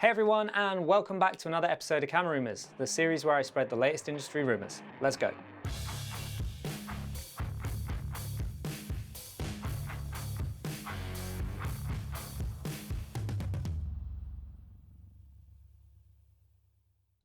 Hey everyone, and welcome back to another episode of Camerumours, the series where I spread the latest industry rumours. Let's go.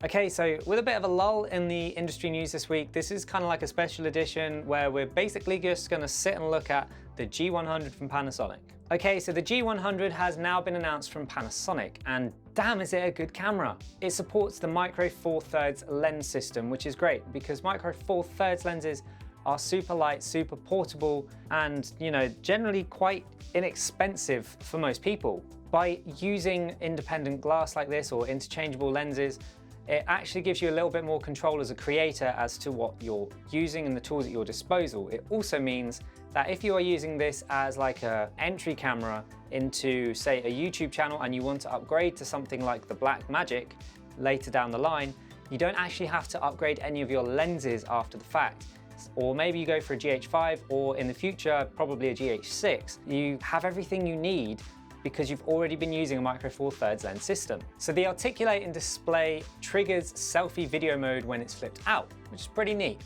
Okay, so with a bit of a lull in the industry news this week, this is kind of like a special edition where we're basically just going to sit and look at the G100 from Panasonic. Okay, so the G100 has now been announced from Panasonic, and damn is it a good camera. It supports the Micro Four Thirds lens system, which is great because Micro Four Thirds lenses are super light, super portable, and generally quite inexpensive for most people. By using independent glass like this or interchangeable lenses, it actually gives you a little bit more control as a creator as to what you're using and the tools at your disposal. It also means that if you are using this as like an entry camera into, say, a YouTube channel and you want to upgrade to something like the Blackmagic later down the line, you don't actually have to upgrade any of your lenses after the fact. Or maybe you go for a GH5 or in the future, probably a GH6. You have everything you need because you've already been using a Micro Four Thirds lens system. So the articulating display triggers selfie video mode when it's flipped out, which is pretty neat.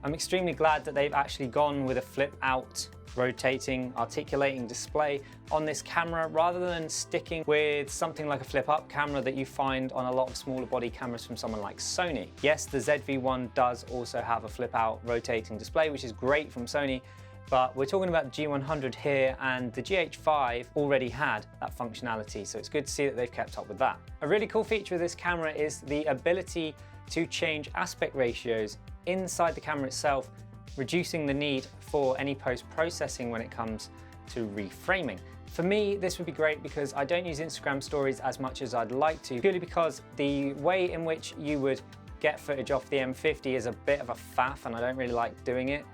I'm extremely glad that they've actually gone with a flip out, rotating, articulating display on this camera rather than sticking with something like a flip up camera that you find on a lot of smaller body cameras from someone like Sony. Yes, the ZV-1 does also have a flip out rotating display, which is great from Sony, but we're talking about the G100 here, and the GH5 already had that functionality, so it's good to see that they've kept up with that. A really cool feature of this camera is the ability to change aspect ratios inside the camera itself, reducing the need for any post-processing when it comes to reframing. For me, this would be great because I don't use Instagram stories as much as I'd like to, purely because the way in which you would get footage off the M50 is a bit of a faff and I don't really like doing it.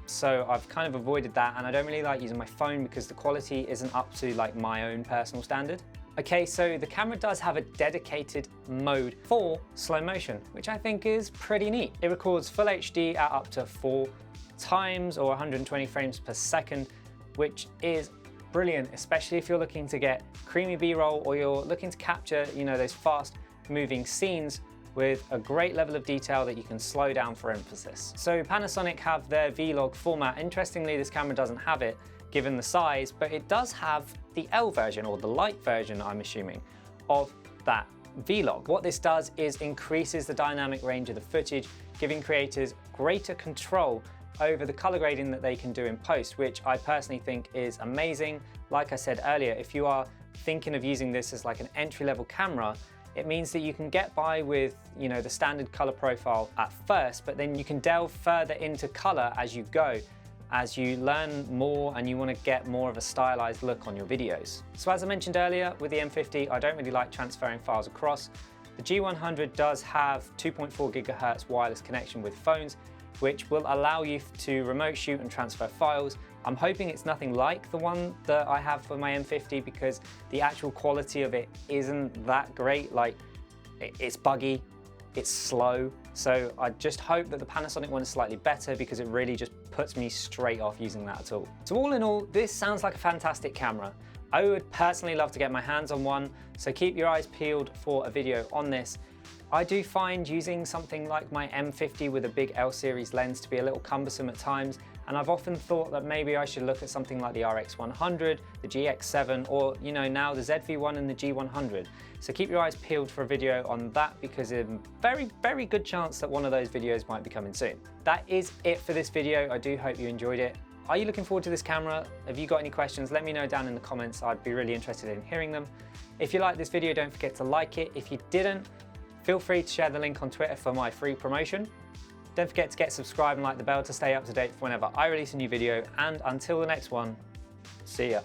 So I've kind of avoided that, and I don't really like using my phone because the quality isn't up to like my own personal standard. Okay, so the camera does have a dedicated mode for slow motion, which I think is pretty neat. It records full HD at up to 4 times or 120 frames per second, which is brilliant, especially if you're looking to get creamy B-roll or you're looking to capture, those fast moving scenes with a great level of detail that you can slow down for emphasis. So Panasonic have their Vlog format. Interestingly, this camera doesn't have it given the size, but it does have the L version, or the light version, I'm assuming, of that Vlog. What this does is increases the dynamic range of the footage, giving creators greater control over the color grading that they can do in post, which I personally think is amazing. Like I said earlier, if you are thinking of using this as like an entry-level camera, it means that you can get by with, the standard color profile at first, but then you can delve further into color as you go, as you learn more and you want to get more of a stylized look on your videos. So as I mentioned earlier, with the M50, I don't really like transferring files across. The G100 does have 2.4 GHz wireless connection with phones, which will allow you to remote shoot and transfer files. I'm hoping it's nothing like the one that I have for my M50 because the actual quality of it isn't that great. Like, it's buggy, it's slow. So I just hope that the Panasonic one is slightly better because it really just puts me straight off using that at all. So all in all, this sounds like a fantastic camera. I would personally love to get my hands on one, so keep your eyes peeled for a video on this. I do find using something like my M50 with a big L series lens to be a little cumbersome at times, and I've often thought that maybe I should look at something like the RX100, the GX7, or now the ZV-1 and the G100. So keep your eyes peeled for a video on that because there's a very, very good chance that one of those videos might be coming soon. That is it for this video. I do hope you enjoyed it. Are you looking forward to this camera? Have you got any questions? Let me know down in the comments. I'd be really interested in hearing them. If you liked this video, don't forget to like it. If you didn't, feel free to share the link on Twitter for my free promotion. Don't forget to get subscribed and like the bell to stay up to date for whenever I release a new video. And until the next one, see ya.